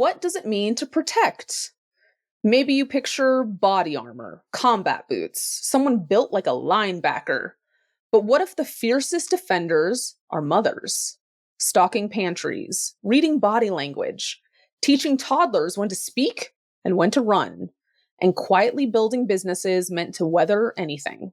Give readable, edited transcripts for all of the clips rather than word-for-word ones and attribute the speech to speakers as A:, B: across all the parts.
A: what does it mean to protect? Maybe you picture body armor, combat boots, someone built like a linebacker. But what if the fiercest defenders are mothers? Stocking pantries, reading body language, teaching toddlers when to speak and when to run, and quietly building businesses meant to weather anything.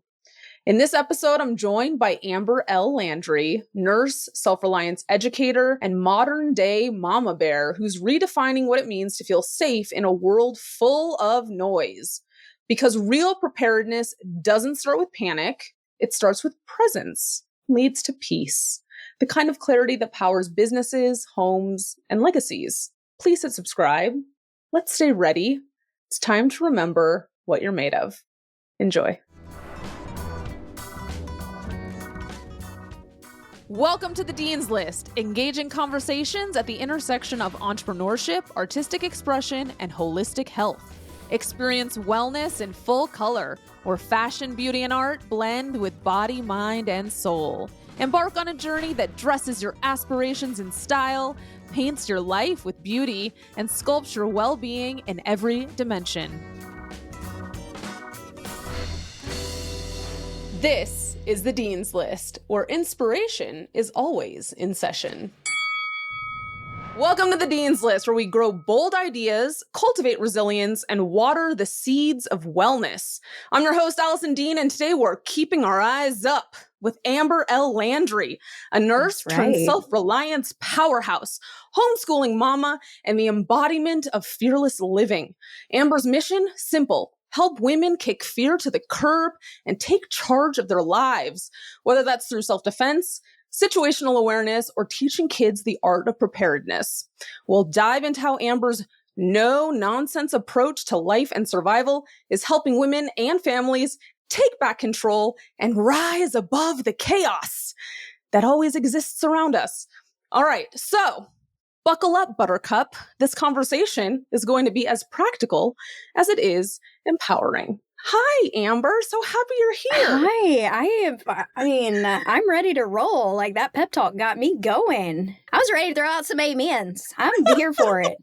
A: In this episode, I'm joined by Amber Landry, nurse, self-reliance educator, and modern-day mama bear who's redefining what it means to feel safe in a world full of noise. Because real preparedness doesn't start with panic, it starts with presence, leads to peace, the kind of clarity that powers businesses, homes, and legacies. Please hit subscribe. Let's stay ready. It's time to remember what you're made of. Enjoy. Welcome to the Dean's List, engaging conversations at the intersection of entrepreneurship, artistic expression, and holistic health. Experience wellness in full color, where fashion, beauty, and art blend with body, mind, and soul. Embark on a journey that dresses your aspirations in style, paints your life with beauty, and sculpts your well-being in every dimension. This is the Dean's List, where inspiration is always in session. Welcome to the Dean's List, where we grow bold ideas, cultivate resilience, and water the seeds of wellness. I'm your host, Alison Dean, and today we're keeping our eyes up with Amber Landry, a nurse turned self-reliance powerhouse, homeschooling mama, and the embodiment of fearless living. Amber's mission? Simple. Help women kick fear to the curb and take charge of their lives, whether that's through self-defense, situational awareness, or teaching kids the art of preparedness. We'll dive into how Amber's no-nonsense approach to life and survival is helping women and families take back control and rise above the chaos that always exists around us. All right, so buckle up, Buttercup. This conversation is going to be as practical as it is empowering. Hi, Amber. So happy you're here.
B: Hi. I'm ready to roll. Like, that pep talk got me going. I was ready to throw out some amens. I'm here for it.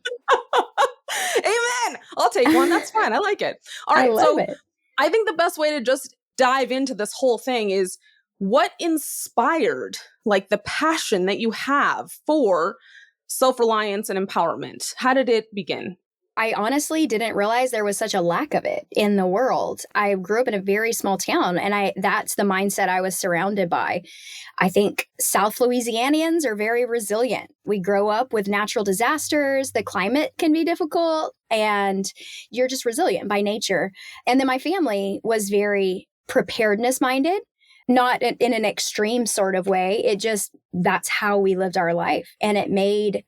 A: Amen. I'll take one. That's fine. I like it. All right. I think the best way to just dive into this whole thing is what inspired, like, the passion that you have for self-reliance and empowerment. How did it begin?
B: I honestly didn't realize there was such a lack of it in the world. I grew up in a very small town, and that's the mindset I was surrounded by. I think South Louisianians are very resilient. We grow up with natural disasters. The climate can be difficult, and you're just resilient by nature. And then my family was very preparedness minded, not in an extreme sort of way. That's how we lived our life. And it made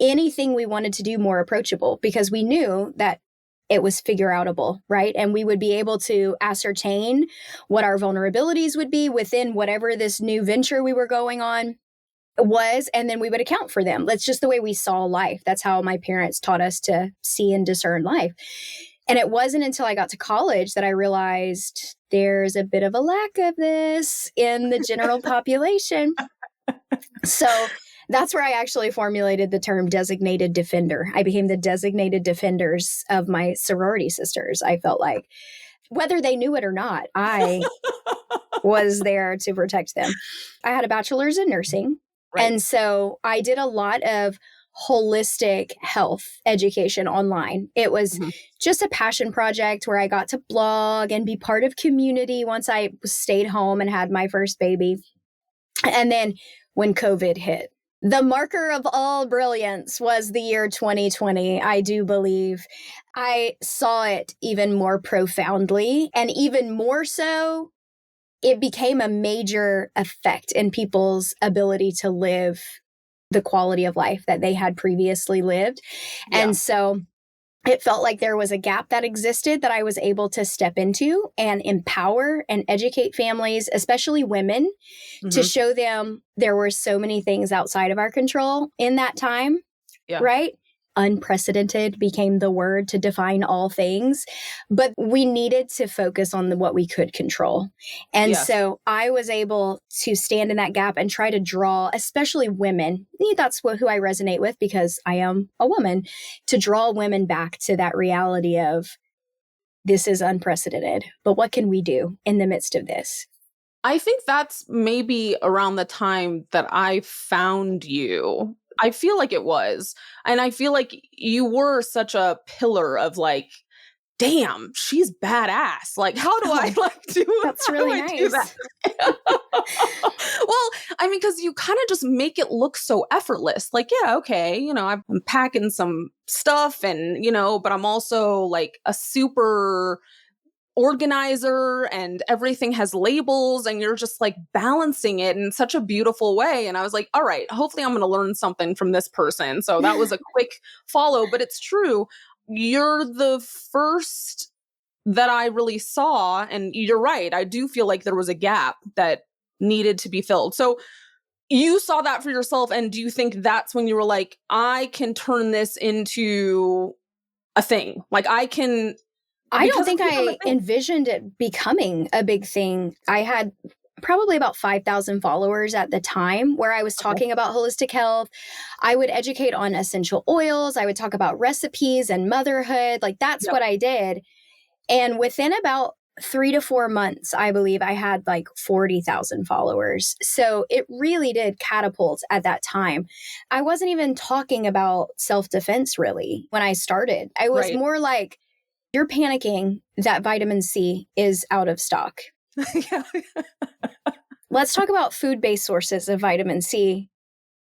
B: anything we wanted to do more approachable, because we knew that it was figure outable, right? And we would be able to ascertain what our vulnerabilities would be within whatever this new venture we were going on was, and then we would account for them. That's just the way we saw life. That's how my parents taught us to see and discern life. And it wasn't until I got to college that I realized there's a bit of a lack of this in the general population. So that's where I actually formulated the term designated defender. I became the designated defenders of my sorority sisters. I felt like, whether they knew it or not, I was there to protect them. I had a bachelor's in nursing. Right. And so I did a lot of holistic health education online. It was just a passion project where I got to blog and be part of community once I stayed home and had my first baby. And then when COVID hit, the marker of all brilliance was the year 2020, I do believe. I saw it even more profoundly, and even more so, it became a major effect in people's ability to live the quality of life that they had previously lived. Yeah. And so it felt like there was a gap that existed that I was able to step into and empower and educate families, especially women, to show them there were so many things outside of our control in that time, right? unprecedented became the word to define all things, but we needed to focus on what we could control. And
A: Yes.
B: so I was able to stand in that gap and try to draw, especially women. That's who I resonate with because I am a woman, to draw women back to that reality of this is unprecedented, but what can we do in the midst of this?
A: I think that's maybe around the time that I found you. I feel like it was. And I feel like you were such a pillar of like, damn, she's badass. Like, how do I like do
B: That's
A: how
B: really
A: do I do
B: nice.
A: that? Well, I mean, because you kind of just make it look so effortless. Like, yeah, okay, I'm packing some stuff and, but I'm also like a super organizer and everything has labels and you're just like balancing it in such a beautiful way. And I was like, all right, hopefully I'm going to learn something from this person. So that was a quick follow, but it's true. You're the first that I really saw. And you're right. I do feel like there was a gap that needed to be filled. So you saw that for yourself. And do you think that's when you were like, I can turn this into a thing? Like I can.
B: I don't
A: Because
B: think
A: it's become a
B: I
A: thing.
B: envisioned it becoming a big thing. I had probably about 5,000 followers at the time where I was
A: Okay.
B: talking about holistic health. I would educate on essential oils. I would talk about recipes and motherhood. Like that's
A: Yep.
B: what I did. And within about 3 to 4 months, I believe I had like 40,000 followers. So it really did catapult at that time. I wasn't even talking about self-defense really when I started. I was
A: Right.
B: more like, you're panicking that vitamin C is out of stock.
A: Yeah.
B: Let's talk about food-based sources of vitamin C.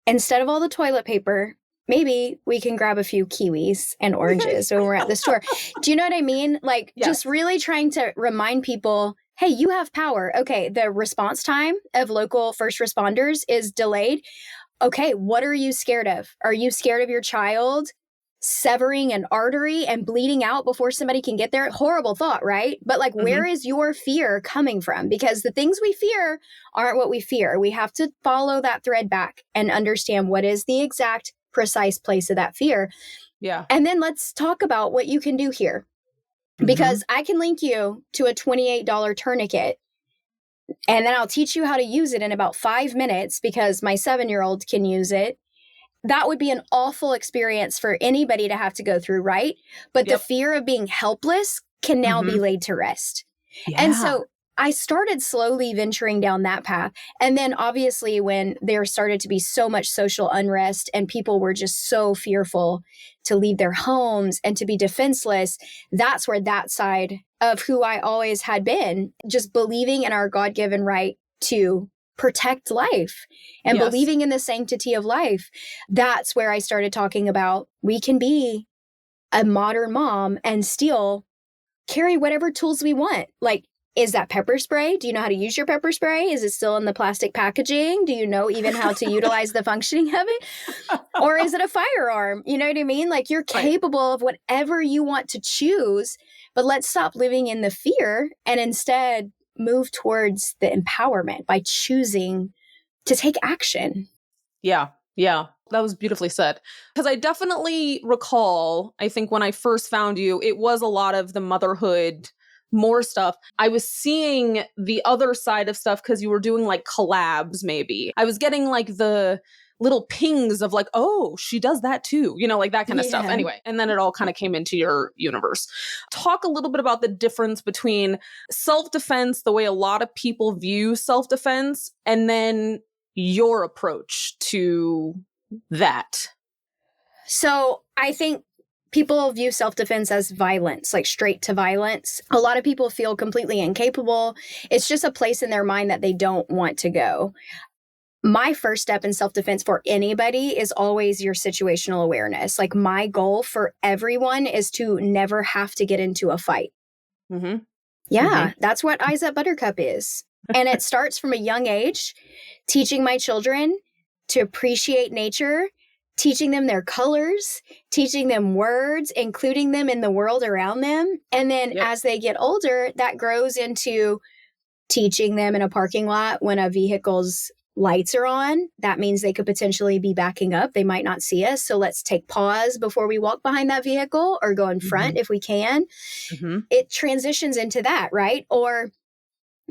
B: Instead of all the toilet paper, maybe we can grab a few kiwis and oranges when we're at the store. Do you know what I mean? Like just
A: Yes.
B: really trying to remind people, hey, you have power. Okay, the response time of local first responders is delayed. Okay, what are you scared of? Are you scared of your child severing an artery and bleeding out before somebody can get there? Horrible thought, right? But like, where is your fear coming from? Because the things we fear aren't what we fear. We have to follow that thread back and understand what is the exact precise place of that fear.
A: Yeah.
B: And then let's talk about what you can do here. Because I can link you to a $28 tourniquet. And then I'll teach you how to use it in about 5 minutes because my 7-year-old can use it. That would be an awful experience for anybody to have to go through, right? But the fear of being helpless can now be laid to rest.
A: Yeah.
B: And so I started slowly venturing down that path. And then obviously when there started to be so much social unrest and people were just so fearful to leave their homes and to be defenseless, that's where that side of who I always had been, just believing in our God-given right to protect life and believing in the sanctity of life. That's where I started talking about we can be a modern mom and still carry whatever tools we want. Like, is that pepper spray? Do you know how to use your pepper spray? Is it still in the plastic packaging? Do you know even how to utilize the functioning of it? Or is it a firearm? You know what I mean? Like you're capable of whatever you want to choose, but let's stop living in the fear and instead move towards the empowerment by choosing to take action.
A: Yeah. Yeah. That was beautifully said. Because I definitely recall, I think when I first found you, it was a lot of the motherhood, more stuff. I was seeing the other side of stuff because you were doing like collabs, maybe. I was getting like the little pings of like, oh, she does that too, like that kind of stuff. Anyway, and then it all kind of came into your universe. Talk a little bit about the difference between self-defense, the way a lot of people view self-defense, and then your approach to that.
B: So I think people view self-defense as violence, like straight to violence. A lot of people feel completely incapable. It's just a place in their mind that they don't want to go. My first step in self-defense for anybody is always your situational awareness. Like my goal for everyone is to never have to get into a fight. That's what Eyes Up Buttercup is. And it starts from a young age, teaching my children to appreciate nature, teaching them their colors, teaching them words, including them in the world around them. And then as they get older, that grows into teaching them in a parking lot when a vehicle's lights are on, that means they could potentially be backing up. They might not see us. So let's take pause before we walk behind that vehicle or go in front if we can. It transitions into that, right? Or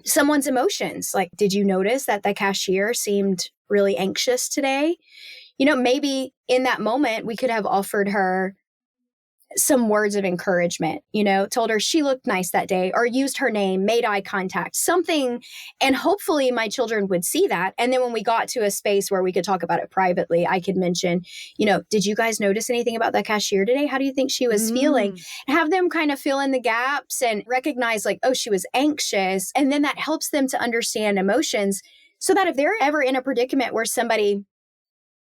B: someone's emotions. Like, did you notice that the cashier seemed really anxious today? Maybe in that moment, we could have offered her some words of encouragement, told her she looked nice that day, or used her name, made eye contact, something. And hopefully my children would see that. And then when we got to a space where we could talk about it privately, I could mention, did you guys notice anything about that cashier today? How do you think she was feeling? Have them kind of fill in the gaps and recognize like, oh, she was anxious. And then that helps them to understand emotions so that if they're ever in a predicament where somebody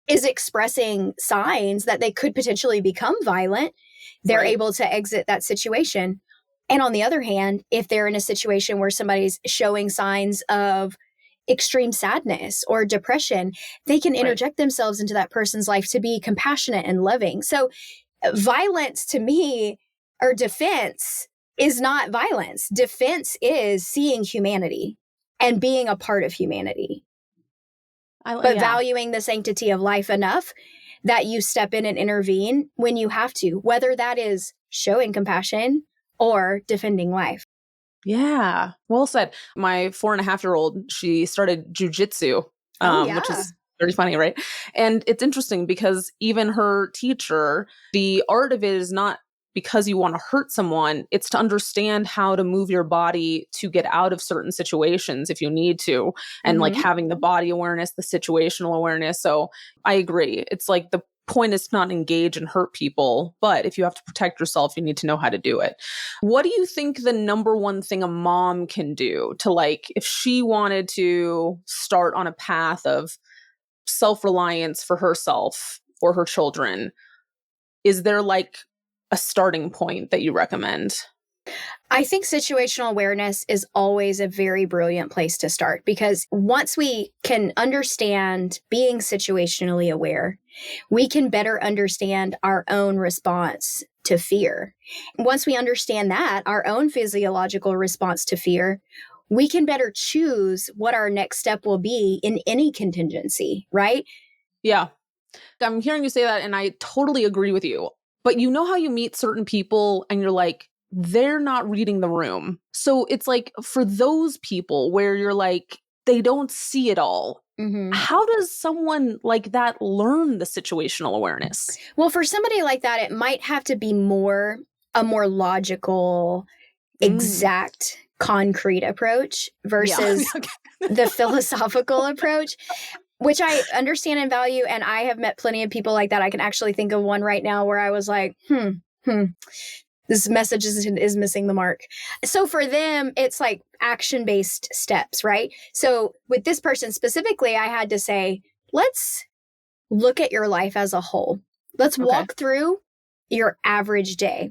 B: is expressing signs that they could potentially become violent, they're able to exit that situation. And on the other hand, if they're in a situation where somebody's showing signs of extreme sadness or depression, they can interject themselves into that person's life to be compassionate and loving. So violence to me, or defense, is not violence. Defense is seeing humanity and being a part of humanity. But valuing the sanctity of life enough that you step in and intervene when you have to, whether that is showing compassion or defending life.
A: Yeah, well said. My 4.5-year-old, she started jujitsu, which is very funny, right? And it's interesting because even her teacher, the art of it is not because you want to hurt someone, it's to understand how to move your body to get out of certain situations if you need to. And like having the body awareness, the situational awareness. So I agree. It's like the point is to not engage and hurt people, but if you have to protect yourself, you need to know how to do it. What do you think the number one thing a mom can do to, like, if she wanted to start on a path of self-reliance for herself or her children? Is there like a starting point that you recommend?
B: I think situational awareness is always a very brilliant place to start, because once we can understand being situationally aware, we can better understand our own response to fear. Once we understand that, our own physiological response to fear, we can better choose what our next step will be in any contingency, right?
A: Yeah. I'm hearing you say that and I totally agree with you. But you know how you meet certain people and you're like, they're not reading the room. So it's like for those people where you're like, they don't see it all. How does someone like that learn the situational awareness?
B: Well, for somebody like that, it might have to be a more logical, exact, concrete approach versus the philosophical approach, which I understand and value. And I have met plenty of people like that. I can actually think of one right now where I was like, this message is missing the mark. So for them, it's like action-based steps, right? So with this person specifically, I had to say, let's look at your life as a whole. Let's walk through your average day.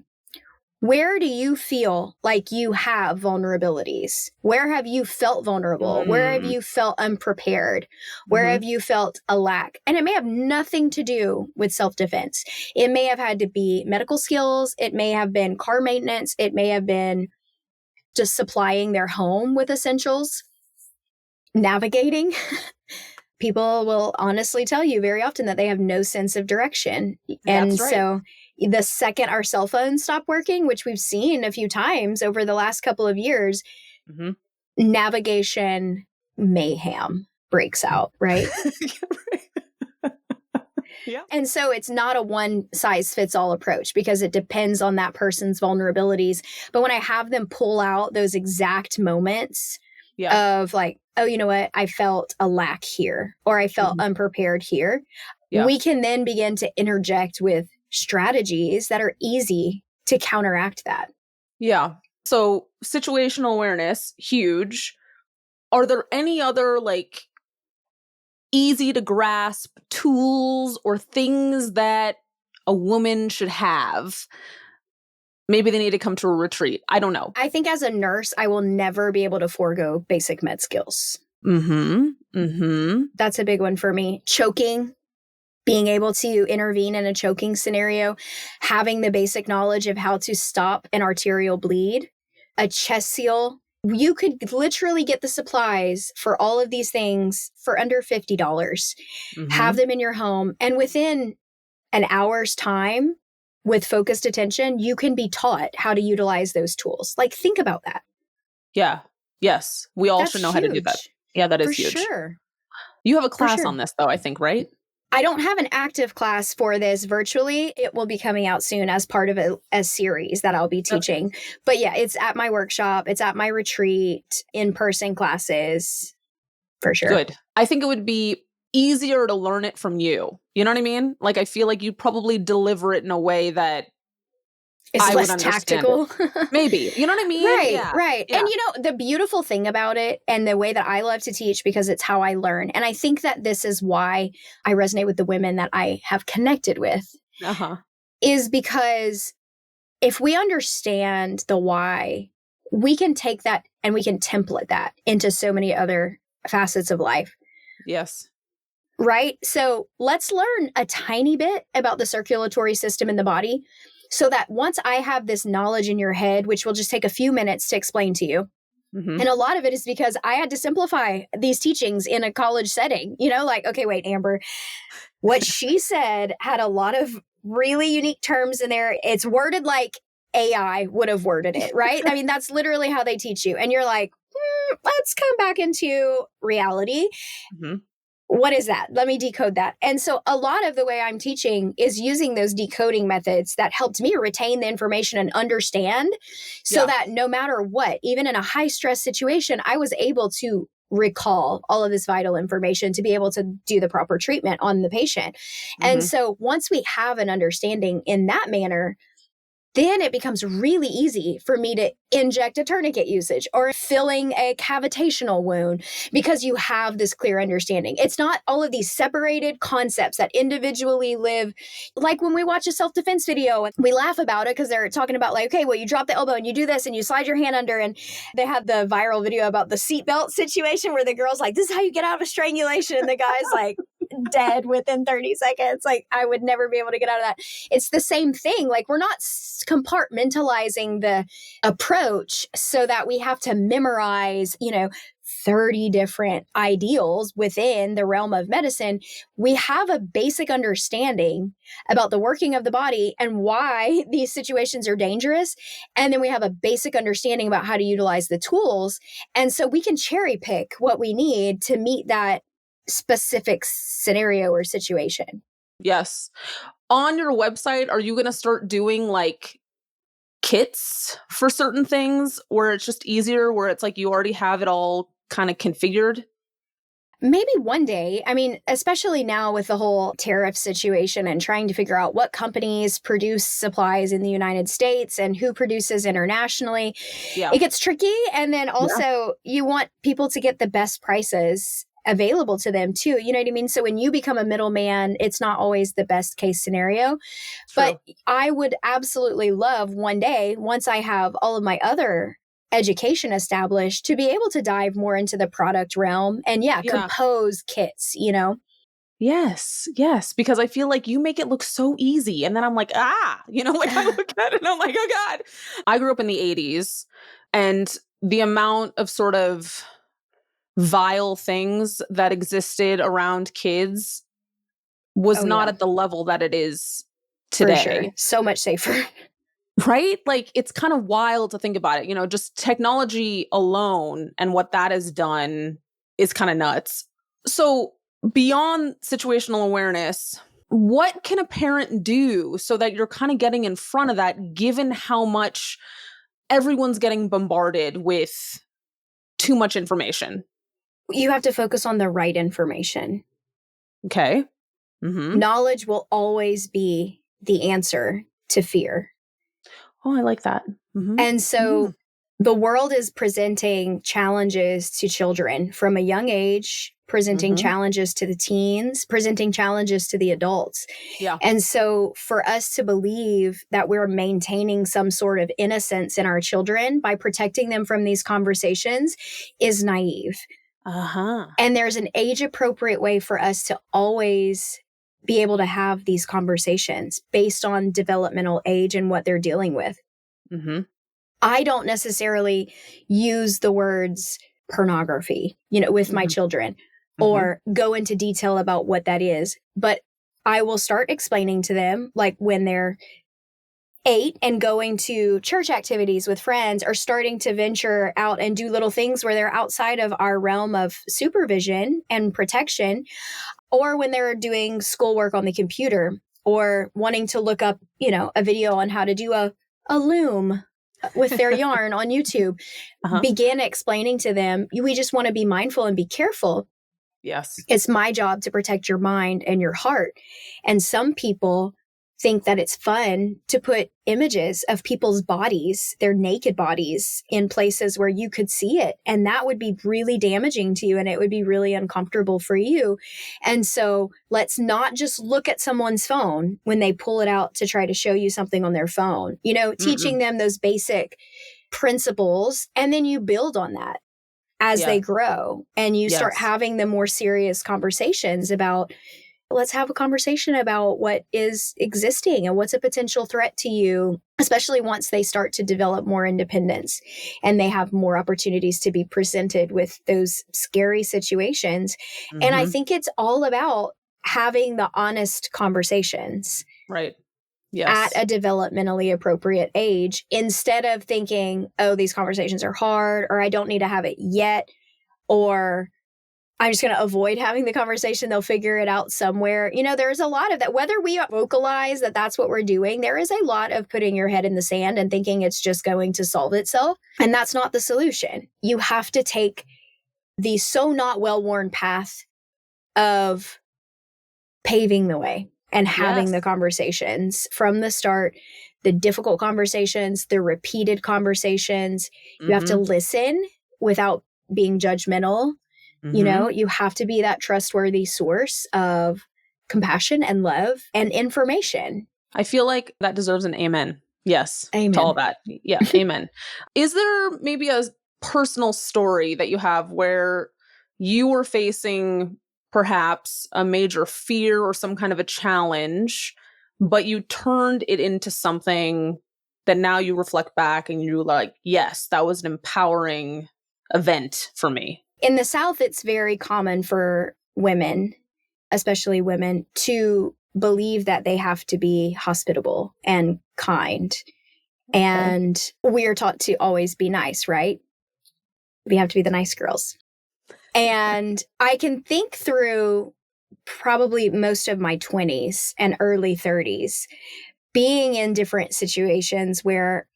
B: Where do you feel like you have vulnerabilities? Where have you felt vulnerable? Where have you felt unprepared? Where have you felt a lack? And it may have nothing to do with self-defense. It may have had to be medical skills. It may have been car maintenance. It may have been just supplying their home with essentials, navigating. People will honestly tell you very often that they have no sense of direction. And so the second our cell phones stop working, which we've seen a few times over the last couple of years, navigation mayhem breaks out, right? And so it's not a one size fits all approach because it depends on that person's vulnerabilities. But when I have them pull out those exact moments of like, oh, you know what? I felt a lack here, or I felt unprepared here. We can then begin to interject with strategies that are easy to counteract that.
A: Yeah. So situational awareness, huge. Are there any other like easy to grasp tools or things that a woman should have? Maybe they need to come to a retreat. I don't know.
B: I think as a nurse, I will never be able to forego basic med skills. That's a big one for me. Choking, being able to intervene in a choking scenario, having the basic knowledge of how to stop an arterial bleed, a chest seal You could literally get the supplies for all of these things for under $50, have them in your home, and within an hour's time with focused attention, you can be taught how to utilize those tools. Like, think about that.
A: Yeah. Yes. We all
B: That's
A: should know how to do that.
B: huge.
A: Yeah, that is
B: For
A: huge.
B: sure.
A: You have a
B: For
A: class
B: sure.
A: on this though, I think, right?
B: I don't have an active class for this virtually. It will be coming out soon as part of a series that I'll be teaching.
A: Okay.
B: But yeah, it's at my workshop. It's at my retreat, in-person classes, for sure.
A: Good. I think it would be easier to learn it from you. You know what I mean? Like, I feel like you'd probably deliver it in a way that
B: It's
A: I would
B: less
A: understand
B: tactical.
A: it. Maybe. You know what I mean?
B: Right,
A: Yeah.
B: right.
A: Yeah.
B: And the beautiful thing about it and the way that I love to teach, because it's how I learn. And I think that this is why I resonate with the women that I have connected with,
A: Uh-huh.
B: is because if we understand the why, we can take that and we can template that into so many other facets of life.
A: Yes.
B: Right? So let's learn a tiny bit about the circulatory system in the body, so that once I have this knowledge in your head, which will just take a few minutes to explain to you. And a lot of it is because I had to simplify these teachings in a college setting. Like, okay, wait, Amber, what she said had a lot of really unique terms in there. It's worded like AI would have worded it, right? I mean, that's literally how they teach you. And you're like, let's come back into reality. What is that? Let me decode that. And so a lot of the way I'm teaching is using those decoding methods that helped me retain the information and understand, so that no matter what, even in a high stress situation, I was able to recall all of this vital information to be able to do the proper treatment on the patient. And so once we have an understanding in that manner, then it becomes really easy for me to inject a tourniquet usage or filling a cavitational wound, because you have this clear understanding. It's not all of these separated concepts that individually live. Like when we watch a self-defense video, we laugh about it because they're talking about like, okay, well, you drop the elbow and you do this and you slide your hand under. And they have the viral video about the seatbelt situation where the girl's like, this is how you get out of a strangulation. And the guy's like, dead within 30 seconds. Like, I would never be able to get out of that. It's the same thing. Like, we're not compartmentalizing the approach so that we have to memorize, 30 different ideals within the realm of medicine. We have a basic understanding about the working of the body and why these situations are dangerous. And then we have a basic understanding about how to utilize the tools. And so we can cherry pick what we need to meet that specific scenario or situation.
A: Yes. On your website, are you going to start doing like kits for certain things where it's just easier, where it's like you already have it all kind of configured?
B: Maybe one day. I mean, especially now with the whole tariff situation and trying to figure out what companies produce supplies in the United States and who produces internationally, it gets tricky. And then also you want people to get the best prices available to them too. You know what I mean? So when you become a middleman, it's not always the best case scenario. True. But I would absolutely love one day, once I have all of my other education established, to be able to dive more into the product realm and compose kits,
A: Yes, because I feel like you make it look so easy. And then I'm like, I look at it and I'm like, oh God. I grew up in the 80s, and the amount of sort of vile things that existed around kids was not at the level that it is today.
B: For sure. So much safer.
A: Right? Like, it's kind of wild to think about it. Just technology alone and what that has done is kind of nuts. So beyond situational awareness, what can a parent do so that you're kind of getting in front of that, given how much everyone's getting bombarded with too much information?
B: You have to focus on the right information.
A: Okay.
B: Knowledge will always be the answer to fear.
A: Oh, I like that.
B: And so the world is presenting challenges to children from a young age, presenting challenges to the teens, presenting challenges to the adults. Yeah. And so for us to believe that we're maintaining some sort of innocence in our children by protecting them from these conversations is naive. And there's an age-appropriate way for us to always be able to have these conversations based on developmental age and what they're dealing with. I don't necessarily use the words pornography, with my children or go into detail about what that is. But I will start explaining to them, like when they're 8 and going to church activities with friends or starting to venture out and do little things where they're outside of our realm of supervision and protection, or when they're doing schoolwork on the computer or wanting to look up, a video on how to do a loom with their yarn on YouTube, begin explaining to them, we just want to be mindful and be careful.
A: Yes.
B: It's my job to protect your mind and your heart. And some people think that it's fun to put images of people's bodies, their naked bodies, in places where you could see it. And that would be really damaging to you and it would be really uncomfortable for you. And so let's not just look at someone's phone when they pull it out to try to show you something on their phone, teaching them those basic principles. And then you build on that as they grow and you start having the more serious conversations about, let's have a conversation about what is existing and what's a potential threat to you, especially once they start to develop more independence and they have more opportunities to be presented with those scary situations. And I think it's all about having the honest conversations.
A: Right. Yes.
B: At a developmentally appropriate age, instead of thinking, oh, these conversations are hard, or I don't need to have it yet, or I'm just going to avoid having the conversation. They'll figure it out somewhere. There's a lot of that. Whether we vocalize that that's what we're doing, there is a lot of putting your head in the sand and thinking it's just going to solve itself. And that's not the solution. You have to take the so not well-worn path of paving the way and having the conversations from the start, the difficult conversations, the repeated conversations. You have to listen without being judgmental. You have to be that trustworthy source of compassion and love and information.
A: I feel like that deserves an amen. Yes.
B: Amen.
A: To all that. Yeah. Amen. Is there maybe a personal story that you have where you were facing perhaps a major fear or some kind of a challenge, but you turned it into something that now you reflect back and you're like, yes, that was an empowering event for me?
B: In the South, it's very common for women, especially women, to believe that they have to be hospitable and kind. Okay. And we are taught to always be nice, right? We have to be the nice girls. And I can think through probably most of my 20s and early 30s being in different situations where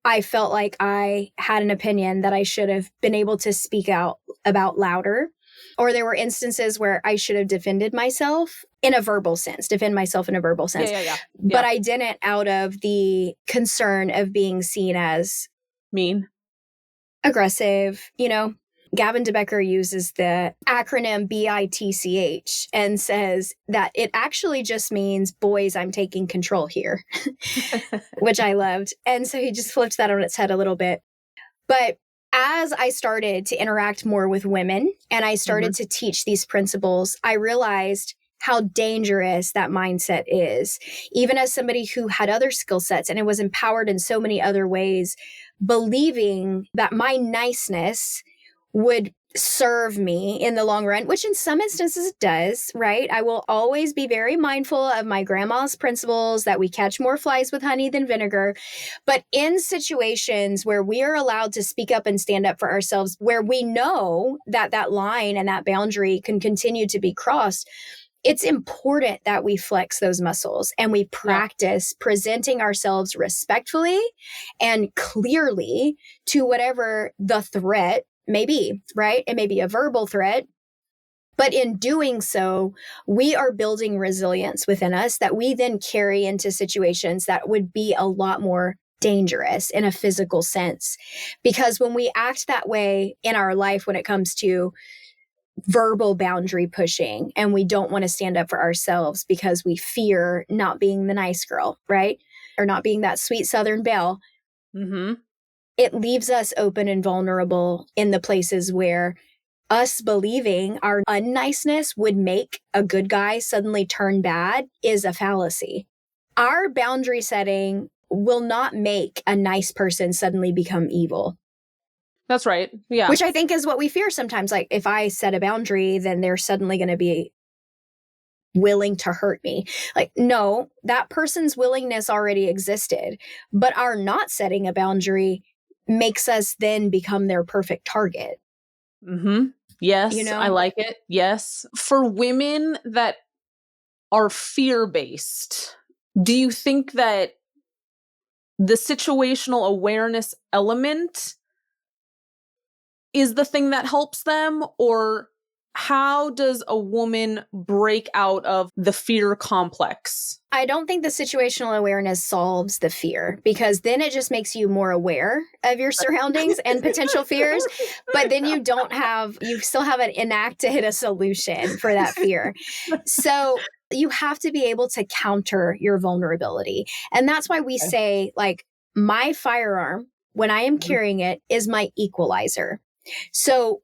B: I felt like I had an opinion that I should have been able to speak out about louder. Or there were instances where I should have defended myself in a verbal sense,
A: Yeah.
B: But I didn't out of the concern of being seen as
A: mean,
B: aggressive, Gavin DeBecker uses the acronym BITCH and says that it actually just means, boys, I'm taking control here, which I loved. And so he just flipped that on its head a little bit. But as I started to interact more with women and I started to teach these principles, I realized how dangerous that mindset is. Even as somebody who had other skill sets and it was empowered in so many other ways, believing that my niceness would serve me in the long run, which in some instances it does, right? I will always be very mindful of my grandma's principles that we catch more flies with honey than vinegar. But in situations where we are allowed to speak up and stand up for ourselves, where we know that that line and that boundary can continue to be crossed, it's important that we flex those muscles and we practice presenting ourselves respectfully and clearly to whatever the threat may be, right? It may be a verbal threat, but in doing so, we are building resilience within us that we then carry into situations that would be a lot more dangerous in a physical sense. Because when we act that way in our life, when it comes to verbal boundary pushing, and we don't want to stand up for ourselves because we fear not being the nice girl, right? Or not being that sweet Southern belle. It leaves us open and vulnerable in the places where us believing our unniceness would make a good guy suddenly turn bad is a fallacy. Our boundary setting will not make a nice person suddenly become evil.
A: That's right. Yeah.
B: Which I think is what we fear sometimes. Like, if I set a boundary, then they're suddenly going to be willing to hurt me. Like, no, that person's willingness already existed, but our not setting a boundary makes us then become their perfect target.
A: Mm-hmm. Yes,
B: You know?
A: I like it. Yes. For women that are fear-based, do you think that the situational awareness element is the thing that helps them? Or how does a woman break out of the fear complex?
B: I don't think the situational awareness solves the fear, because then it just makes you more aware of your surroundings and potential fears. But then you still haven't enacted a solution for that fear. So you have to be able to counter your vulnerability. And that's why we say, like, my firearm, when I am carrying it, is my equalizer. So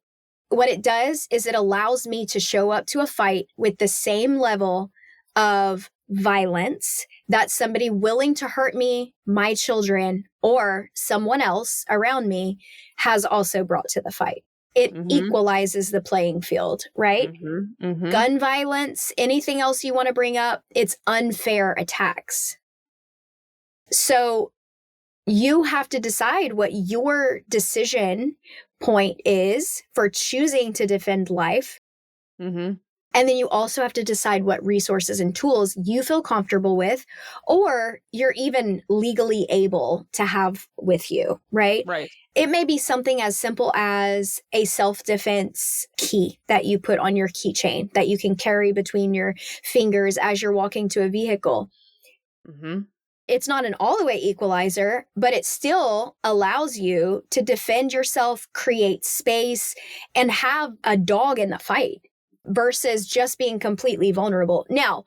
B: what it does is it allows me to show up to a fight with the same level of violence that somebody willing to hurt me, my children, or someone else around me has also brought to the fight. It equalizes the playing field, right? Gun violence, anything else you want to bring up, it's unfair attacks. So you have to decide what your decision point is for choosing to defend life. And then you also have to decide what resources and tools you feel comfortable with, or you're even legally able to have with you, right?
A: Right.
B: It may be something as simple as a self-defense key that you put on your keychain that you can carry between your fingers as you're walking to a vehicle. It's not an all the way equalizer, but it still allows you to defend yourself, create space, and have a dog in the fight versus just being completely vulnerable. Now,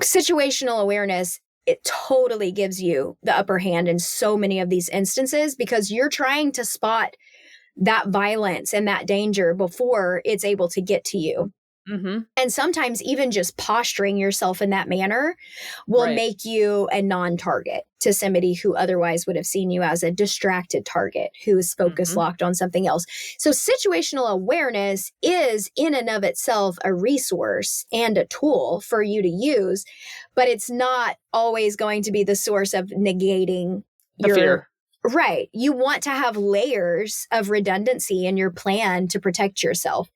B: situational awareness, it totally gives you the upper hand in so many of these instances, because you're trying to spot that violence and that danger before it's able to get to you. And sometimes even just posturing yourself in that manner will make you a non-target to somebody who otherwise would have seen you as a distracted target who is focus locked on something else. So situational awareness is in and of itself a resource and a tool for you to use, but it's not always going to be the source of negating
A: the fear.
B: Right. You want to have layers of redundancy in your plan to protect yourself.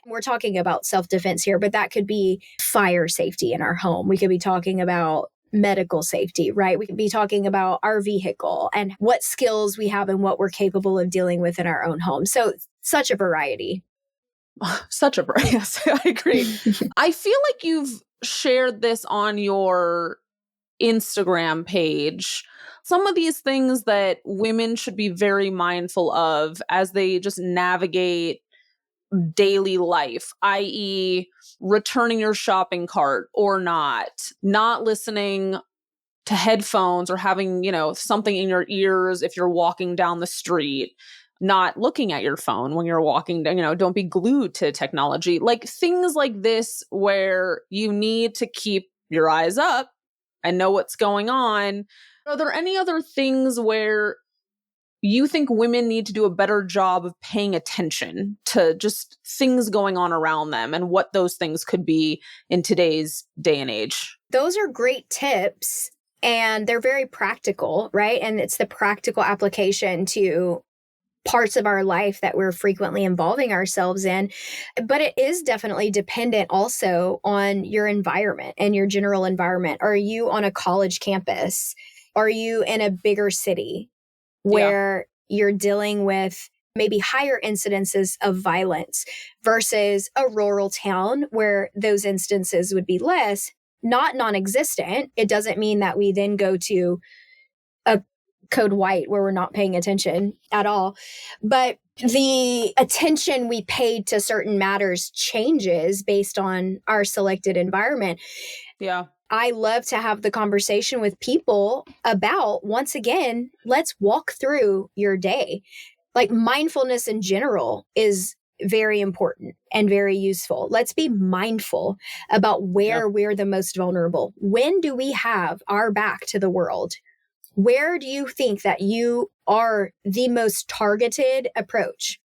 B: We're talking about self-defense here, but that could be fire safety in our home. We could be talking about medical safety, right? We could be talking about our vehicle and what skills we have and what we're capable of dealing with in our own home. So such a variety.
A: Such a variety. Yes, I agree. I feel like you've shared this on your Instagram page. Some of these things that women should be very mindful of as they just navigate daily life, i.e., returning your shopping cart or not listening to headphones or having, something in your ears if you're walking down the street, not looking at your phone when you're walking down, don't be glued to technology. Like things like this where you need to keep your eyes up and know what's going on. Are there any other things where you think women need to do a better job of paying attention to just things going on around them and what those things could be in today's day and age?
B: Those are great tips, and they're very practical, right? And it's the practical application to parts of our life that we're frequently involving ourselves in. But it is definitely dependent also on your environment and your general environment. Are you on a college campus? Are you in a bigger city where you're dealing with maybe higher incidences of violence versus a rural town where those instances would be less, not non-existent? It doesn't mean that we then go to a code white where we're not paying attention at all. But the attention we paid to certain matters changes based on our selected environment.
A: Yeah.
B: I love to have the conversation with people about, once again, let's walk through your day. Like mindfulness in general is very important and very useful. Let's be mindful about where we're the most vulnerable. When do we have our back to the world? Where do you think that you are the most targeted approach?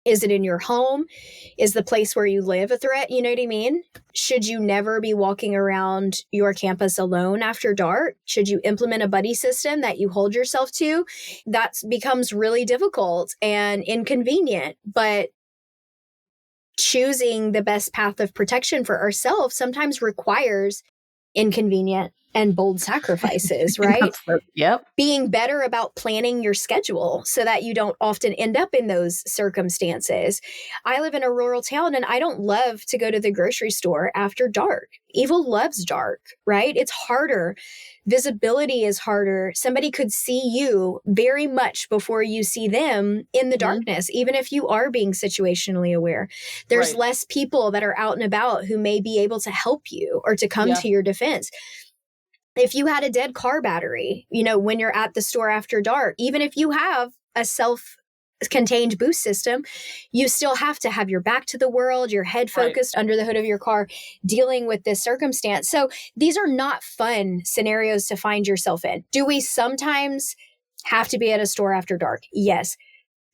B: Is it in your home? Is the place where you live a threat? You know what I mean? Should you never be walking around your campus alone after dark? Should you implement a buddy system that you hold yourself to? That becomes really difficult and inconvenient, but choosing the best path of protection for ourselves sometimes requires inconvenient and bold sacrifices, right?
A: Yep.
B: Being better about planning your schedule so that you don't often end up in those circumstances. I live in a rural town and I don't love to go to the grocery store after dark. Evil loves dark, right? It's harder. Visibility is harder. Somebody could see you very much before you see them in the darkness, even if you are being situationally aware. There's less people that are out and about who may be able to help you or to come to your defense. If you had a dead car battery, when you're at the store after dark, even if you have a self-contained boost system, you still have to have your back to the world, your head focused under the hood of your car, dealing with this circumstance. So these are not fun scenarios to find yourself in. Do we sometimes have to be at a store after dark? Yes.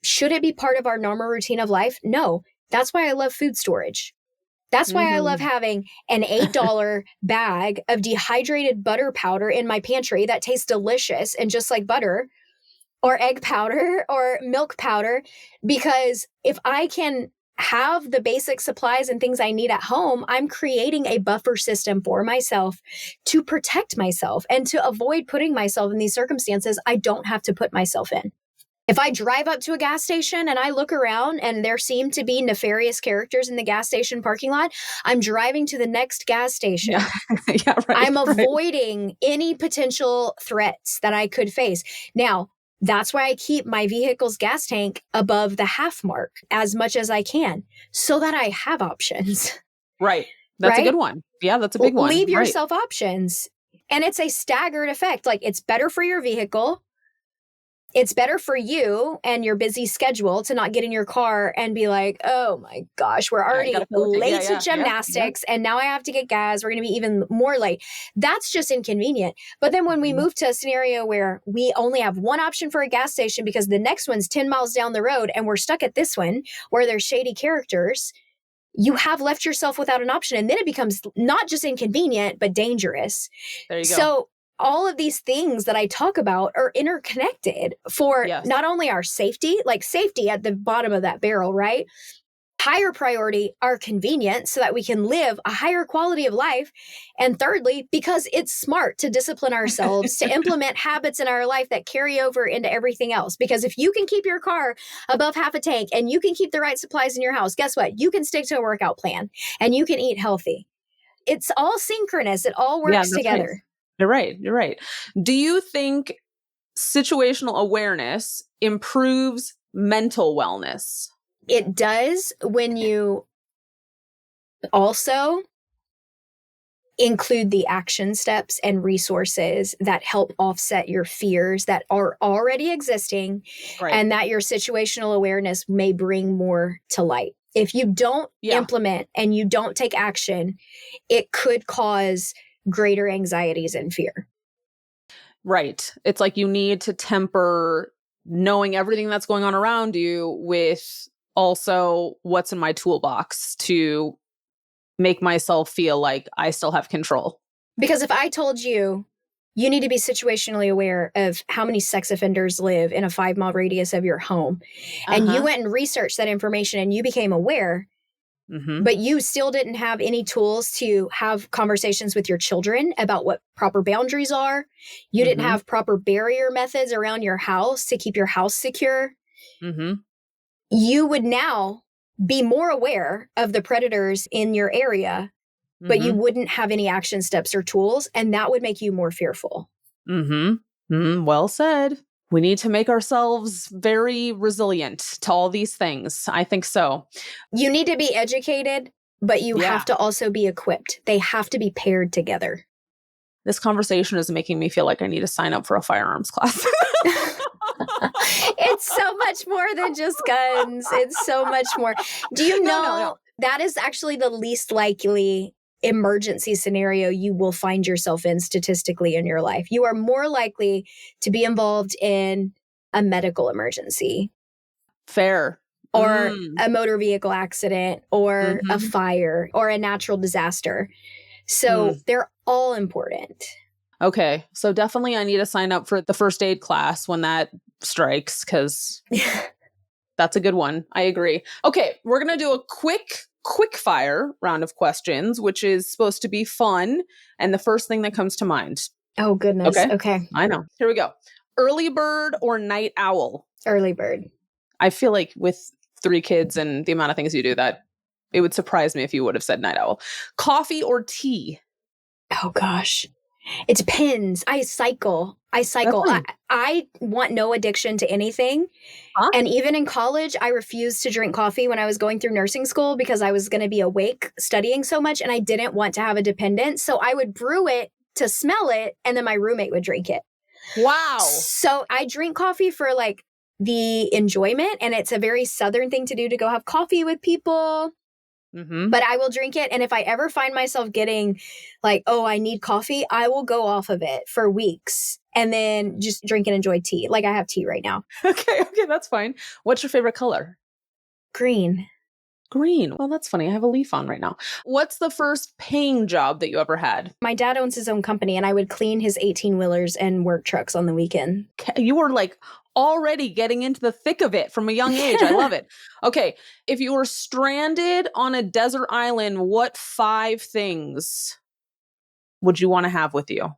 B: Should it be part of our normal routine of life? No. That's why I love food storage. That's why I love having an $8 bag of dehydrated butter powder in my pantry that tastes delicious and just like butter, or egg powder or milk powder, because if I can have the basic supplies and things I need at home, I'm creating a buffer system for myself to protect myself and to avoid putting myself in these circumstances I don't have to put myself in. If I drive up to a gas station and I look around and there seem to be nefarious characters in the gas station parking lot, I'm driving to the next gas station. I'm avoiding any potential threats that I could face. Now, that's why I keep my vehicle's gas tank above the half mark as much as I can so that I have options.
A: Right. That's a good one. Yeah, that's a big one.
B: Leave yourself options. And it's a staggered effect. Like, it's better for your vehicle. It's better for you and your busy schedule to not get in your car and be like, oh my gosh, we're already late to gymnastics and now I have to get gas. We're going to be even more late. That's just inconvenient. But then when we move to a scenario where we only have one option for a gas station because the next one's 10 miles down the road and we're stuck at this one where there's shady characters, you have left yourself without an option. And then it becomes not just inconvenient, but dangerous.
A: There you go.
B: So all of these things that I talk about are interconnected for not only our safety, like safety at the bottom of that barrel, right? Higher priority, our convenience so that we can live a higher quality of life. And thirdly, because it's smart to discipline ourselves, to implement habits in our life that carry over into everything else. Because if you can keep your car above half a tank and you can keep the right supplies in your house, guess what? You can stick to a workout plan and you can eat healthy. It's all synchronous. It all works together.
A: Right. You're right. You're right. Do you think situational awareness improves mental wellness?
B: It does when you also include the action steps and resources that help offset your fears that are already existing and that your situational awareness may bring more to light. If you don't implement and you don't take action, it could cause greater anxieties and fear.
A: Right. It's like you need to temper knowing everything that's going on around you with also what's in my toolbox to make myself feel like I still have control.
B: Because if I told you, you need to be situationally aware of how many sex offenders live in a 5-mile radius of your home, and you went and researched that information and you became aware, but you still didn't have any tools to have conversations with your children about what proper boundaries are. You didn't have proper barrier methods around your house to keep your house secure. You would now be more aware of the predators in your area, but you wouldn't have any action steps or tools, and that would make you more fearful.
A: Well said. We need to make ourselves very resilient to all these things. I think so.
B: You need to be educated, but you have to also be equipped. They have to be paired together.
A: This conversation is making me feel like I need to sign up for a firearms class.
B: It's so much more than just guns. It's so much more. Do you know that is actually the least likely emergency scenario you will find yourself in statistically in your life. You are more likely to be involved in a medical emergency.
A: Fair.
B: Or a motor vehicle accident, or a
A: Mm-hmm.
B: fire, or a natural disaster. So they're all important.
A: Okay. So definitely I need to sign up for the first aid class when that strikes, because that's a good one. I agree. Okay. We're going to do a quick fire round of questions, which is supposed to be fun. And the first thing that comes to mind.
B: Oh, goodness. Okay.
A: I know. Here we go. Early bird or night owl?
B: Early bird.
A: I feel like with 3 kids and the amount of things you do, that it would surprise me if you would have said night owl. Coffee or tea?
B: Oh, gosh. It depends. I cycle. I want no addiction to anything.
A: Huh?
B: And even in college, I refused to drink coffee when I was going through nursing school because I was going to be awake studying so much and I didn't want to have a dependence. So I would brew it to smell it and then my roommate would drink it.
A: Wow.
B: So I drink coffee for like the enjoyment, and it's a very Southern thing to do, to go have coffee with people. But I will drink it. And if I ever find myself getting like, oh, I need coffee, I will go off of it for weeks and then just drink and enjoy tea. Like I have tea right now.
A: Okay, that's fine. What's your favorite color?
B: Green.
A: Green. Well, that's funny. I have a leaf on right now. What's the first paying job that you ever had?
B: My dad owns his own company and I would clean his 18-wheelers and work trucks on the weekend.
A: You were like already getting into the thick of it from a young age. I love it. Okay. If you were stranded on a desert island, what 5 things would you want to have with you?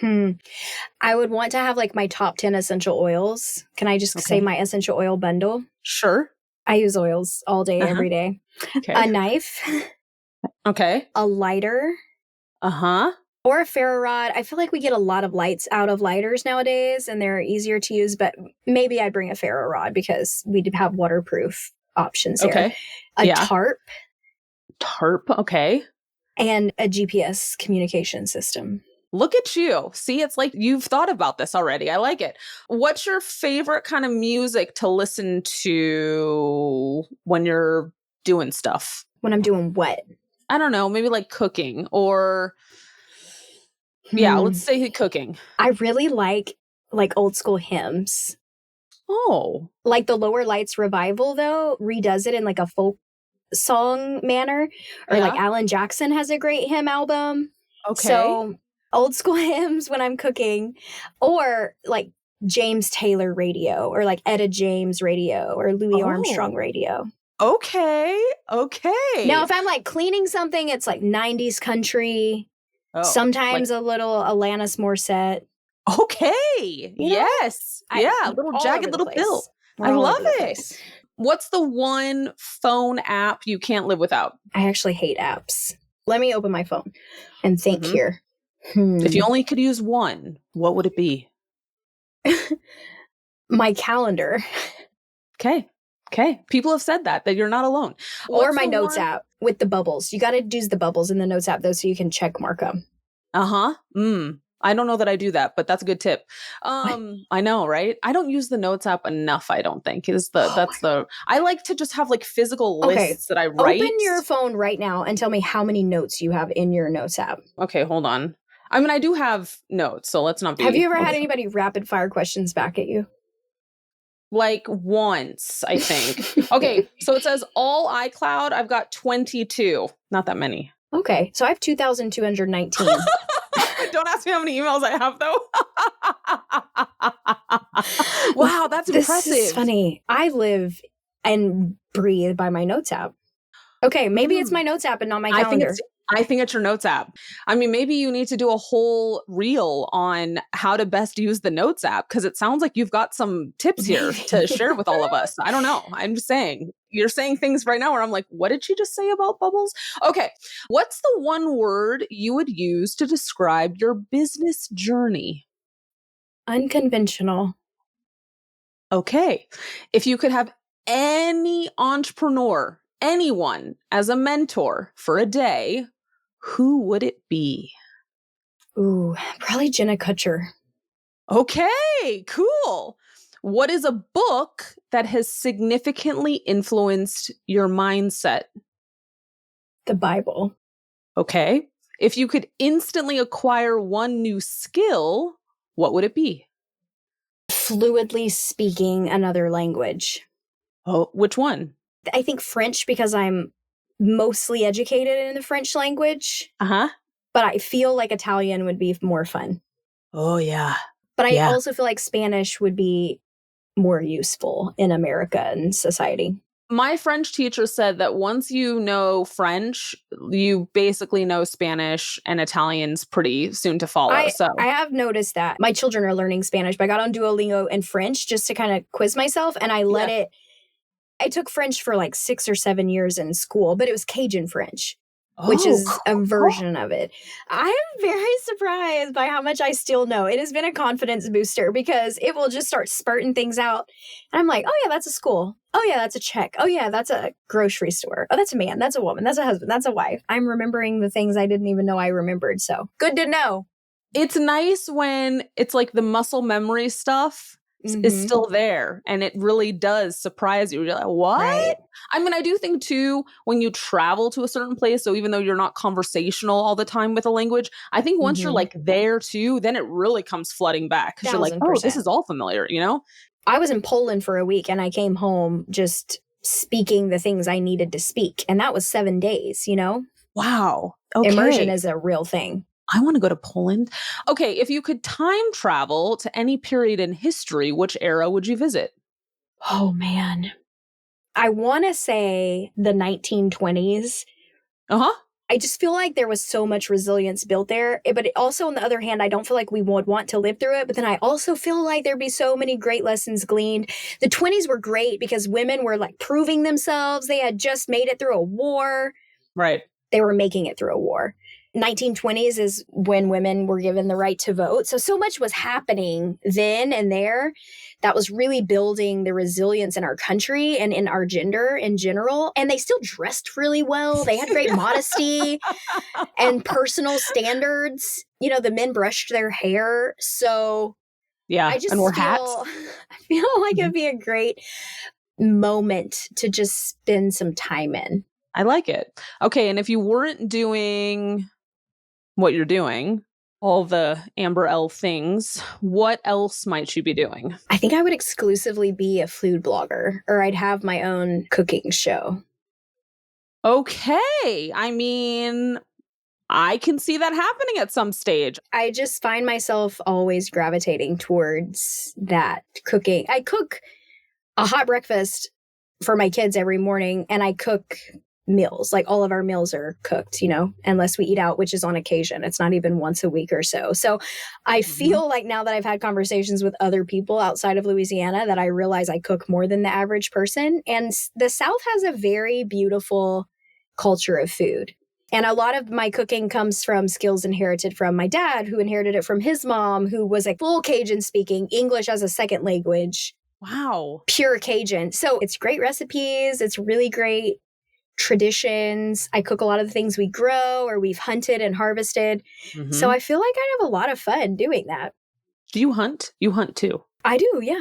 B: I would want to have like my top 10 essential oils. Can I just say my essential oil bundle?
A: Sure.
B: I use oils all day, every day.
A: Okay.
B: A knife.
A: Okay.
B: A lighter. Or a ferro rod. I feel like we get a lot of lights out of lighters nowadays and they're easier to use, but maybe I'd bring a ferro rod because we have waterproof options here.
A: Okay.
B: A tarp.
A: Tarp. Okay.
B: And a GPS communication system.
A: Look at you. See, it's like you've thought about this already. I like it. What's your favorite kind of music to listen to when you're doing stuff?
B: When I'm doing what?
A: I don't know, maybe like cooking or let's say cooking.
B: I really like old school hymns.
A: Oh.
B: Like the Lower Lights Revival, though, redoes it in like a folk song manner. Or like Alan Jackson has a great hymn album.
A: Okay.
B: So old school hymns when I'm cooking, or like James Taylor radio, or like Etta James radio, or Louis Armstrong radio.
A: Okay.
B: Now, if I'm like cleaning something, it's like 90s country. Sometimes a little Alanis Morissette.
A: Okay. Yes. Little Jagged Little Pill. I love it. What's the one phone app you can't live without?
B: I actually hate apps. Let me open my phone and think here.
A: If you only could use one, what would it be?
B: My calendar.
A: Okay. People have said that you're not alone.
B: Or my notes app with the bubbles. You got to use the bubbles in the notes app, though, so you can check mark them.
A: I don't know that I do that, but that's a good tip. I know, right? I don't use the notes app enough, I don't think. I like to just have like physical lists that I write.
B: Open your phone right now and tell me how many notes you have in your notes app.
A: Okay, hold on. I mean, I do have notes, so let's not be...
B: Have you ever had anybody rapid fire questions back at you?
A: Like once, I think. Okay, so it says all iCloud. I've got 22. Not that many.
B: Okay, so I have 2,219.
A: Don't ask me how many emails I have, though. Wow, that's impressive.
B: This is funny. I live and breathe by my notes app. Okay, maybe it's my notes app and not my calendar.
A: I think it's your notes app. I mean, maybe you need to do a whole reel on how to best use the notes app, because it sounds like you've got some tips here to share with all of us. I don't know. I'm just saying. You're saying things right now where I'm like, what did she just say about bubbles? Okay. What's the one word you would use to describe your business journey?
B: Unconventional.
A: Okay. If you could have any entrepreneur, anyone as a mentor for a day, who would it be?
B: Ooh, probably Jenna Kutcher.
A: Okay, cool. What is a book that has significantly influenced your mindset?
B: The Bible.
A: Okay. If you could instantly acquire one new skill, what would it be?
B: Fluidly speaking another language.
A: Oh, which one?
B: I think French because I'm mostly educated in the French language,
A: Uh-huh.
B: but I feel like Italian would be more fun.
A: Oh, yeah.
B: But I
A: Yeah.
B: also feel like Spanish would be more useful in America and society.
A: My French teacher said that once you know French, you basically know Spanish and Italian's pretty soon to follow.
B: I
A: So,
B: I have noticed that my children are learning Spanish, but I got on Duolingo and French just to kind of quiz myself, and
A: yeah.
B: I took French for like 6 or 7 years in school, but it was Cajun French, which
A: Oh,
B: is a
A: cool.
B: version of it. I am very surprised by how much I still know. It has been a confidence booster because it will just start spurting things out. And I'm like, oh, yeah, that's a school. Oh, yeah, that's a check. Oh, yeah, that's a grocery store. Oh, that's a man. That's a woman. That's a husband. That's a wife. I'm remembering the things I didn't even know I remembered. So good to know.
A: It's nice when it's like the muscle memory stuff is
B: Mm-hmm.
A: still there and it really does surprise you. You're like, what?
B: Right.
A: I mean, I do think too, when you travel to a certain place, so even though you're not conversational all the time with a language, I think once you're
B: Mm-hmm.
A: like there too, then it really comes flooding back because you're like, oh, this
B: 1,000%.
A: is all familiar, you know?
B: I was in Poland for a week and I came home just speaking the things I needed to speak. And that was 7 days, you know?
A: Wow.
B: Immersion
A: Okay.
B: is a real thing.
A: I want to go to Poland. Okay. If you could time travel to any period in history, which era would you visit?
B: Oh, man. I want to say the 1920s.
A: Uh huh.
B: I just feel like there was so much resilience built there. But also, on the other hand, I don't feel like we would want to live through it. But then I also feel like there'd be so many great lessons gleaned. The 20s were great because women were like proving themselves. They had just made it through a war.
A: Right.
B: They were making it through a war. 1920s is when women were given the right to vote. So much was happening then and there that was really building the resilience in our country and in our gender in general. And they still dressed really well. They had great modesty and personal standards. You know, the men brushed their hair. So
A: Yeah.
B: I
A: And
B: just
A: wear hats.
B: I feel like
A: Mhm.
B: it'd be a great moment to just spend some time in.
A: I like it. Okay. And if you weren't doing what you're doing, all the Amber L things, what else might you be doing?
B: I think I would exclusively be a food blogger or I'd have my own cooking show.
A: Okay. I mean, I can see that happening at some stage.
B: I just find myself always gravitating towards that cooking. I cook a hot breakfast for my kids every morning and I cook meals. Like all of our meals are cooked, you know, unless we eat out, which is on occasion. It's not even once a week or so. So I
A: Mhm.
B: feel like now that I've had conversations with other people outside of Louisiana that I realize I cook more than the average person. And the South has a very beautiful culture of food. And a lot of my cooking comes from skills inherited from my dad, who inherited it from his mom, who was a full Cajun speaking, English as a second language,
A: Wow.
B: pure Cajun. So it's great recipes. It's really great traditions. I cook a lot of the things we grow or we've hunted and harvested. So
A: Hmm.
B: I feel like I have a lot of fun doing that.
A: Do you hunt? You hunt too.
B: I do, yeah.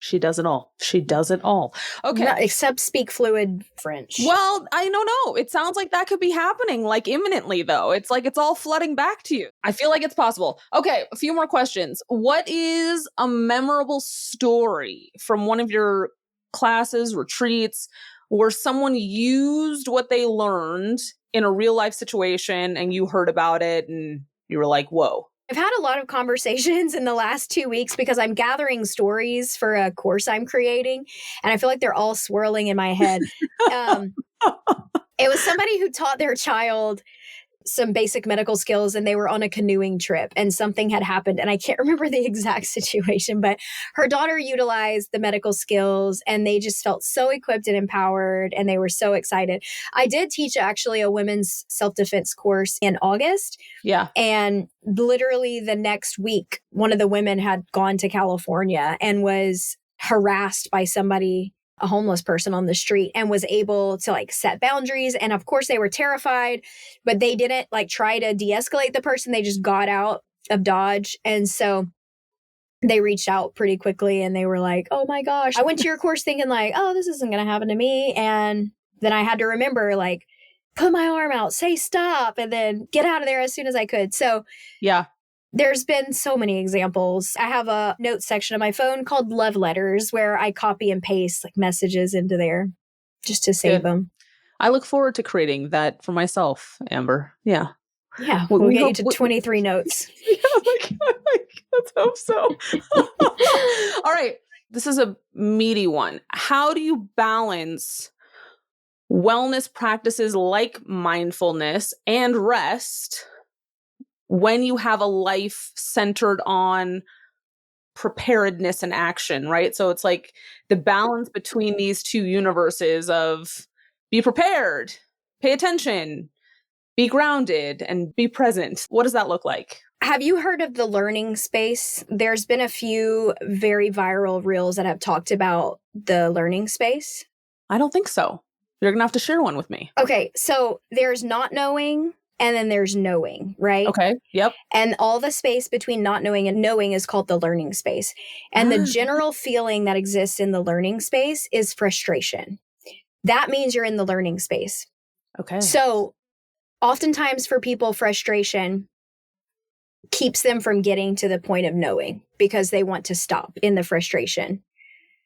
A: She does it all. She does it all. Okay.
B: Not, except speak fluid French.
A: Well, I don't know. It sounds like that could be happening like imminently, though. It's like it's all flooding back to you. I feel like it's possible. Okay, a few more questions. What is a memorable story from one of your classes, retreats, where someone used what they learned in a real life situation and you heard about it and you were like, whoa?
B: I've had a lot of conversations in the last 2 weeks because I'm gathering stories for a course I'm creating, and I feel like they're all swirling in my head. Um, it was somebody who taught their child some basic medical skills and they were on a canoeing trip and something had happened and I can't remember the exact situation, but her daughter utilized the medical skills and they just felt so equipped and empowered and they were so excited. I did teach actually a women's self-defense course in August.
A: Yeah.
B: And literally the next week, one of the women had gone to California and was harassed by somebody, a homeless person on the street, and was able to like set boundaries. And of course they were terrified, but they didn't like try to de-escalate the person. They just got out of Dodge. And so they reached out pretty quickly and they were like, oh my gosh, I went to your course thinking like, oh, this isn't going to happen to me. And then I had to remember like, put my arm out, say stop, and then get out of there as soon as I could. So
A: Yeah.
B: there's been so many examples. I have a notes section of my phone called love letters where I copy and paste like messages into there just to save
A: Good.
B: them.
A: I look forward to creating that for myself, Amber. Yeah.
B: Yeah,
A: We,
B: we'll
A: we
B: get you
A: hope
B: to 23 notes.
A: yeah, let's hope so. All right. This is a meaty one. How do you balance wellness practices like mindfulness and rest when you have a life centered on preparedness and action, right? So it's like the balance between these two universes of be prepared, pay attention, be grounded, and be present. What does that look like?
B: Have you heard of the learning space? There's been a few very viral reels that have talked about the learning space.
A: I don't think so. You're going to have to share one with me.
B: Okay, so there's not knowing and then there's knowing, right?
A: Okay. Yep.
B: And all the space between not knowing and knowing is called the learning space. And the general feeling that exists in the learning space is frustration. That means you're in the learning space.
A: Okay.
B: So oftentimes for people, frustration keeps them from getting to the point of knowing because they want to stop in the frustration,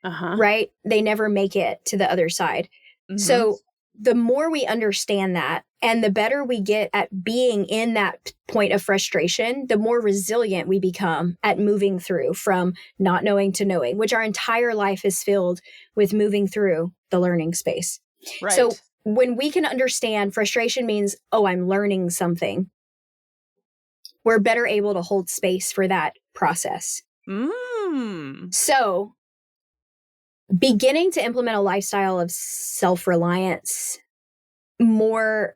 B: right? They never make it to the other side. Mm-hmm. So the more we understand that and the better we get at being in that point of frustration, the more resilient we become at moving through from not knowing to knowing, which our entire life is filled with moving through the learning space. Right. So when we can understand frustration means, oh, I'm learning something, we're better able to hold space for that process. So beginning to implement a lifestyle of self-reliance, more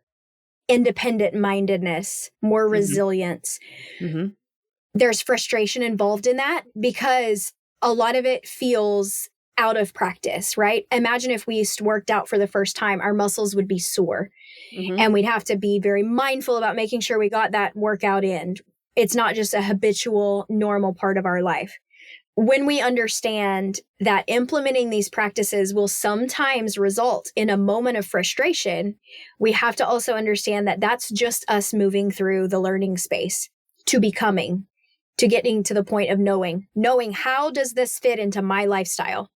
B: independent mindedness, more resilience. There's frustration involved in that because a lot of it feels out of practice, right? Imagine if we worked out for the first time, our muscles would be sore and we'd have to be very mindful about making sure we got that workout in. It's not just a habitual, normal part of our life. When we understand that implementing these practices will sometimes result in a moment of frustration, we have to also understand that that's just us moving through the learning space to becoming, to getting to the point of knowing how does this fit into my lifestyle?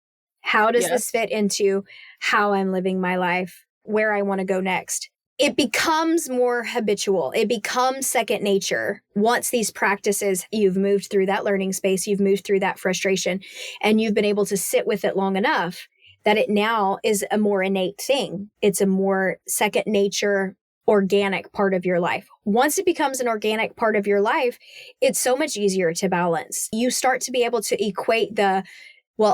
B: How does this fit into how I'm living my life, where I want to go next? It becomes more habitual. It becomes second nature. Once these practices, you've moved through that learning space, you've moved through that frustration, and you've been able to sit with it long enough that it now is a more innate thing. It's a more second nature, organic part of your life. Once it becomes an organic part of your life, it's so much easier to balance. You start to be able to equate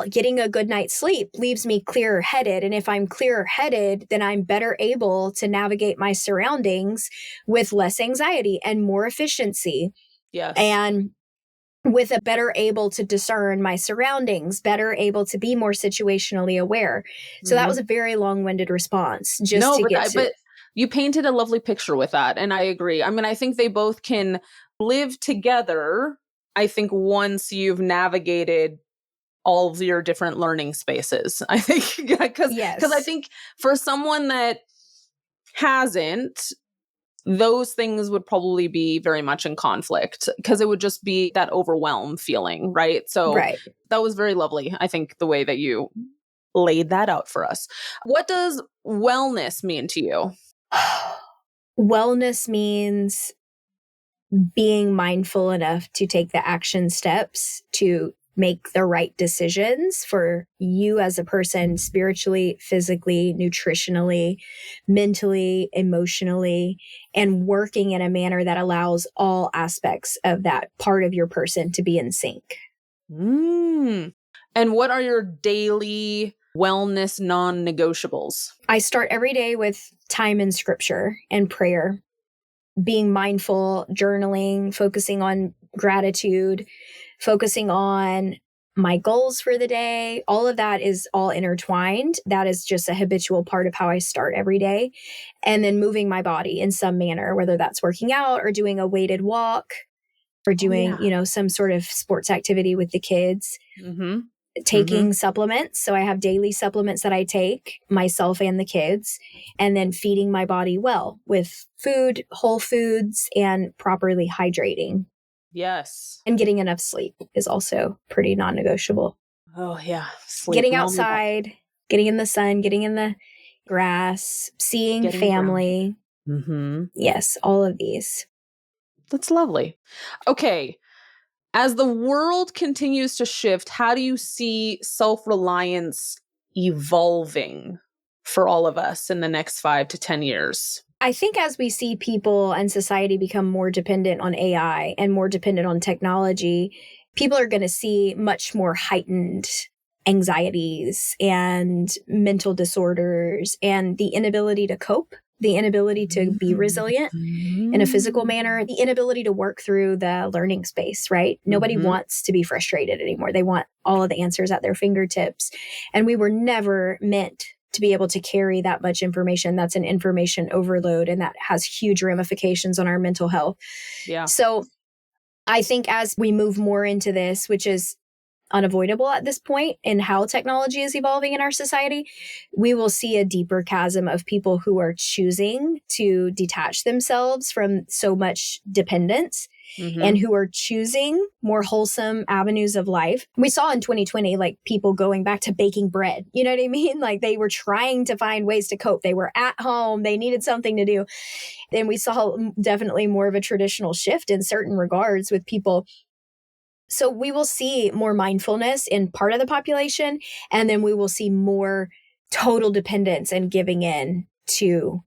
B: getting a good night's sleep leaves me clearer headed. And if I'm clearer headed, then I'm better able to navigate my surroundings with less anxiety and more efficiency. Yes. And with a better able to discern my surroundings, better able to be more situationally aware. So that was a very long-winded response
A: but you painted a lovely picture with that. And I agree. I mean, I think they both can live together. I think once you've navigated all of your different learning spaces, I think, because I think for someone that hasn't, those things would probably be very much in conflict because it would just be that overwhelm feeling, right? So that was very lovely. I think the way that you laid that out for us. What does wellness mean to you?
B: Wellness means being mindful enough to take the action steps to make the right decisions for you as a person, spiritually, physically, nutritionally, mentally, emotionally, and working in a manner that allows all aspects of that part of your person to be in sync.
A: And what are your daily wellness non-negotiables?
B: I start every day with time in scripture and prayer, being mindful, journaling, focusing on gratitude, focusing on my goals for the day. All of that is all intertwined. That is just a habitual part of how I start every day. And then moving my body in some manner, whether that's working out or doing a weighted walk or doing, some sort of sports activity with the kids. taking supplements. So I have daily supplements that I take, myself and the kids, and then feeding my body well with food, whole foods, and properly hydrating.
A: Yes.
B: And getting enough sleep is also pretty non-negotiable.
A: Oh, yeah. Sleep.
B: Getting outside, getting in the sun, getting in the grass, seeing family. Yes, all of these.
A: That's lovely. Okay. As the world continues to shift, how do you see self-reliance evolving for all of us in the next 5 to 10 years?
B: I think as we see people and society become more dependent on AI and more dependent on technology, people are going to see much more heightened anxieties and mental disorders and the inability to cope, the inability to be resilient in a physical manner, the inability to work through the learning space, right? Nobody wants to be frustrated anymore. They want all of the answers at their fingertips. And we were never meant to be able to carry that much information. That's an information overload, and that has huge ramifications on our mental health.
A: Yeah.
B: So I think as we move more into this, which is unavoidable at this point in how technology is evolving in our society, we will see a deeper chasm of people who are choosing to detach themselves from so much dependence and who are choosing more wholesome avenues of life. We saw in 2020, like people going back to baking bread. You know what I mean? Like they were trying to find ways to cope. They were at home. They needed something to do. And we saw definitely more of a traditional shift in certain regards with people. So we will see more mindfulness in part of the population, and then we will see more total dependence and giving in to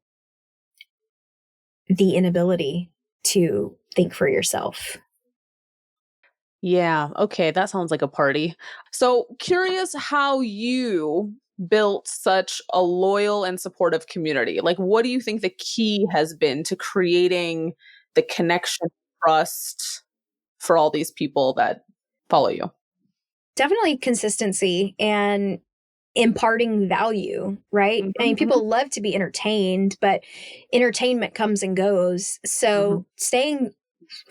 B: the inability to think for yourself.
A: Yeah. Okay. That sounds like a party. So curious how you built such a loyal and supportive community. Like, what do you think the key has been to creating the connection, trust for all these people that follow you?
B: Definitely consistency and imparting value, right? I mean, people love to be entertained, but entertainment comes and goes. So staying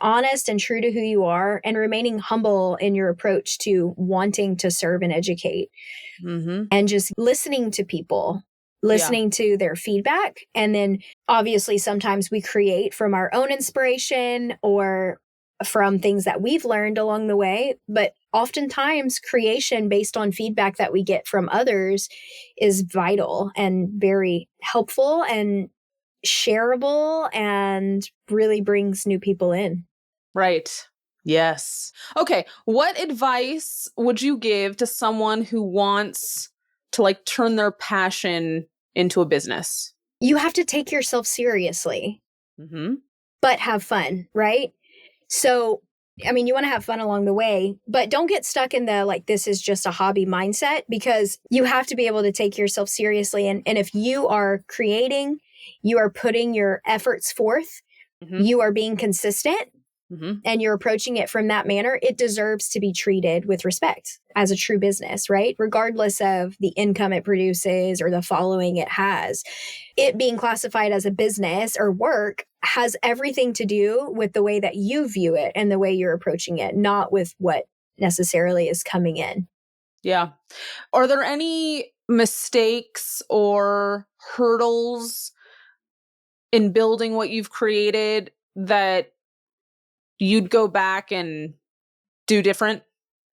B: honest and true to who you are and remaining humble in your approach to wanting to serve and educate and just listening to people, listening to their feedback. And then obviously sometimes we create from our own inspiration or from things that we've learned along the way. But oftentimes creation based on feedback that we get from others is vital and very helpful and shareable and really brings new people in.
A: Right. Yes. Okay. What advice would you give to someone who wants to like turn their passion into a business?
B: You have to take yourself seriously, but have fun, right? So, I mean, you want to have fun along the way, but don't get stuck in the like, this is just a hobby mindset, because you have to be able to take yourself seriously. And if you are creating, you are putting your efforts forth, you are being consistent, and you're approaching it from that manner, it deserves to be treated with respect as a true business, right? Regardless of the income it produces or the following it has. It being classified as a business or work has everything to do with the way that you view it and the way you're approaching it, not with what necessarily is coming in.
A: Yeah. Are there any mistakes or hurdles in building what you've created that you'd go back and do different?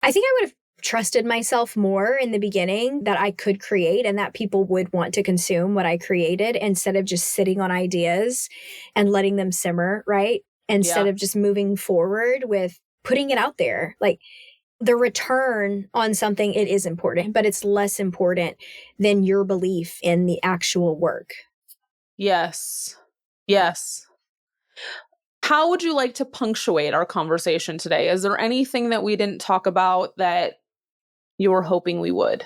B: I think I would have trusted myself more in the beginning that I could create and that people would want to consume what I created instead of just sitting on ideas and letting them simmer, right? Instead of just moving forward with putting it out there. Like the return on something, it is important, but it's less important than your belief in the actual work.
A: Yes. Yes. How would you like to punctuate our conversation today? Is there anything that we didn't talk about that you were hoping we would?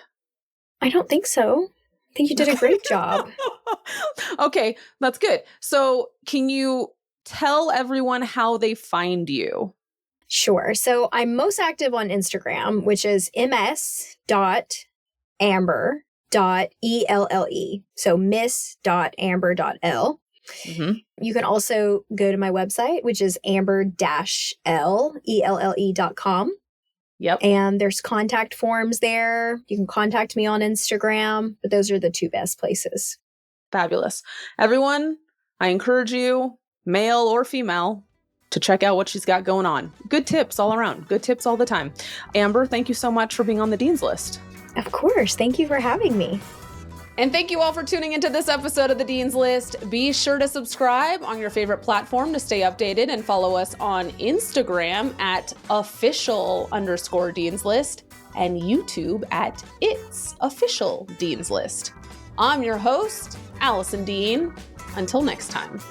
B: I don't think so. I think you did a great job.
A: Okay, that's good. So can you tell everyone how they find you?
B: Sure. So I'm most active on Instagram, which is ms.amber.elle. So miss.amber.l. You can also go to my website, which is amber-elle.com.
A: Yep.
B: And there's contact forms there. You can contact me on Instagram, but those are the two best places.
A: Fabulous. Everyone, I encourage you, male or female, to check out what she's got going on. Good tips all around. Good tips all the time. Amber, thank you so much for being on the Dean's List.
B: Of course. Thank you for having me.
A: And thank you all for tuning into this episode of the Dean's List. Be sure to subscribe on your favorite platform to stay updated and follow us on Instagram at official_Dean's List and YouTube at It's Official Dean's List. I'm your host, Alison Dean. Until next time.